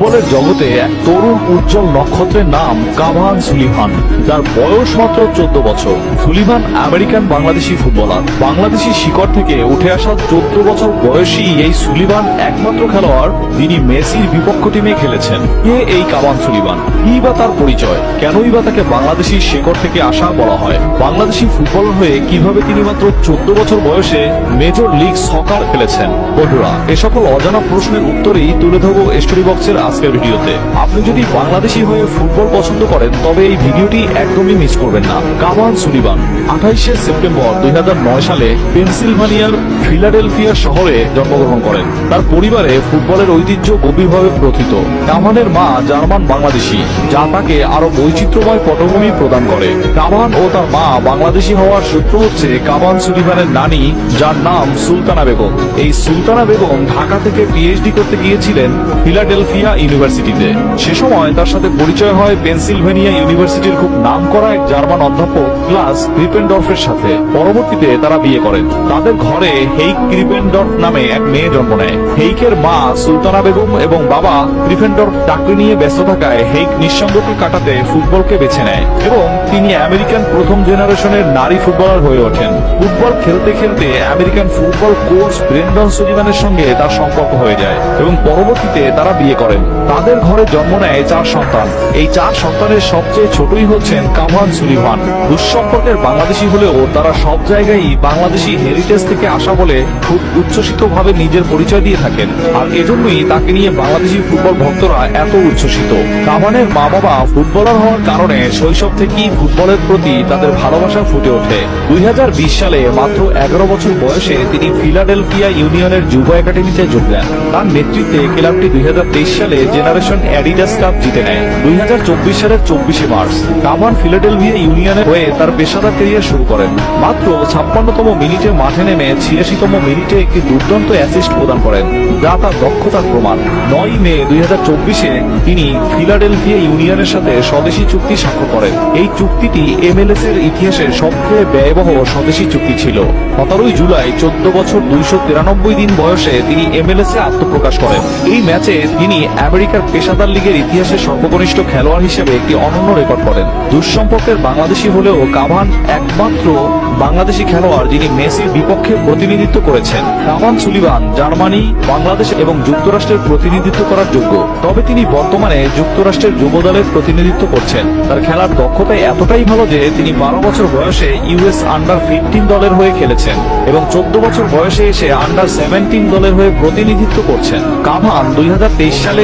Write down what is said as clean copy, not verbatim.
ফুটবলের জগতে এক তরুণ উজ্জ্বল নক্ষত্রের নাম কাভান সুলিভান, যার বয়স মাত্র 14 বছর। Sullivan American Bangladeshi footballer. Bangladeshi শিকড় থেকে উঠে আসা 14 বছর বয়সী এই সুলিভান একমাত্র খেলোয়াড় যিনি মেসির বিপক্ষ টিমে খেলেছেন। কে এই কাভান সুলিভান? কি বা তার পরিচয়? কেনই বা তাকে বাংলাদেশি শিকড় থেকে আসা বলা হয়? বাংলাদেশি ফুটবলার হয়ে কিভাবে তিনি মাত্র 14 বছর বয়সে মেজর লিগ সকার খেলেছেন? বন্ধুরা, এ সকল অজানা প্রশ্নের উত্তরেই তুলে ধরবো স্টোরি বক্সের আজকের ভিডিওতে। আপনি যদি বাংলাদেশি হয়ে ফুটবল পছন্দ করেন তবে এই ভিডিওটি একদমই মিস করবেন না। কাভান সুলিভান 28শে সেপ্টেম্বর 2009 সালে পেনসিলভানিয়ার ফিলাডেলফিয়া শহরে জন্মগ্রহণ করেন। তার পরিবারে ফুটবলের ঐতিহ্য গভীরভাবে প্রথিত। কাভানের মা জার্মান বাংলাদেশি, যা তাকে আরো বৈচিত্র্যময় পটভূমি প্রদান করে। কাভান ও তার মা বাংলাদেশি হওয়ার সূত্র হচ্ছে কাভান সুলিভানের নানি, যার নাম সুলতানা বেগম। এই সুলতানা বেগম ঢাকা থেকে পিএইচডি করতে গিয়েছিলেন ফিলাডেলফিয়া ইউনিভার্সিটিতে। সে সময় তার সাথে পরিচয় হয় পেনসিলভেনিয়া ইউনিভার্সিটির খুব নামকরা এক জার্মান অধ্যাপক ক্লাস ক্রিপেনডর্ফের সাথে। পরবর্তীতে তারা বিয়ে করেন। তাদের ঘরে হেইক ক্রিপেনডর্ফ নামে এক মেয়ে জন্ম নেয়। হেইকের মা সুলতানা বেগম এবং বাবা ক্রিপেনডর্ফ চাকরি নিয়ে ব্যস্ত থাকায় হেইক নিঃসঙ্গকে কাটাতে ফুটবলকে বেছে নেয় এবং তিনি আমেরিকান প্রথম জেনারেশনের নারী ফুটবলার হয়ে ওঠেন। ফুটবল খেলতে খেলতে আমেরিকান ফুটবল কোচ ব্রেন্ডন সুলিভানের সঙ্গে তার সম্পর্ক হয়ে যায় এবং পরবর্তীতে তারা বিয়ে করেন। তাদের ঘরে জন্ম নেয় 4 সন্তান। এই 4 সন্তানের সবচেয়ে ছোটই হচ্ছেন কাভান সুলিভান। দুঃসম্পর্কের বাংলাদেশি হলেও তারা সব জায়গায় বাংলাদেশি হেরিটেজ থেকে আসা বলে খুব উচ্ছ্বসিত ভাবে নিজের পরিচয় দিয়ে থাকেন। আর এজন্যই তাকে নিয়ে বাংলাদেশি ফুটবল ভক্তরা এত উচ্ছ্বসিত। কাভানের মা বাবা ফুটবলার হওয়ার কারণে শৈশব থেকেই ফুটবলের প্রতি তাদের ভালোবাসা ফুটে ওঠে। 2020 সালে মাত্র 11 বছর বয়সে তিনি ফিলাডেলফিয়া ইউনিয়নের যুব একাডেমিতে যোগ দেন। তার নেতৃত্বে ক্লাবটি 2023 সালে জেনারেশন অ্যাডিডাস কাপ জিতে নেয়। 2024 সালের 24শে মার্চ কাভান ফিলাডেলফিয়া ইউনিয়নের হয়ে তার পেশাদার ক্যারিয়ার শুরু করেন। মাত্র 56তম মিনিটে মাঠে নেমে 86তম মিনিটে একটি দুর্দান্ত অ্যাসিস্ট প্রদান করেন, যা তার দক্ষতার প্রমাণ। 9 মে 2024-এ তিনি ফিলাডেলফিয়া ইউনিয়নের সাথে স্বদেশী চুক্তি স্বাক্ষর করেন। এই চুক্তিটি MLS এর ইতিহাসে সবচেয়ে ব্যয়বহ স্বদেশী চুক্তি ছিল। 17 জুলাই 14 বছর 293 দিন বয়সে তিনি MLS এ আত্মপ্রকাশ করেন। এই ম্যাচে তিনি আমেরিকার পেশাদার লিগের ইতিহাসে সর্বকনিষ্ঠ খেলোয়াড় হিসেবে একটি অনন্য রেকর্ড করেন। দুঃসম্পর্কের বাংলাদেশি হলেও কাভান একমাত্র বাংলাদেশি খেলোয়াড় যিনি মেসির বিপক্ষে প্রতিনিধিত্ব করেছেন। কাভান সুলিভান জার্মানি, বাংলাদেশ এবং যুক্তরাষ্ট্রের প্রতিনিধিত্ব করার যোগ্য, তবে তিনি বর্তমানে যুক্তরাষ্ট্রের যুব দলের প্রতিনিধিত্ব করছেন। তার খেলার দক্ষতা এতটাই ভালো যে তিনি 12 বছর বয়সে ইউএস আন্ডার 15 দলের হয়ে খেলেছেন এবং 14 বছর বয়সে এসে আন্ডার 17 দলের হয়ে প্রতিনিধিত্ব করছেন। কাভান 2023 সালে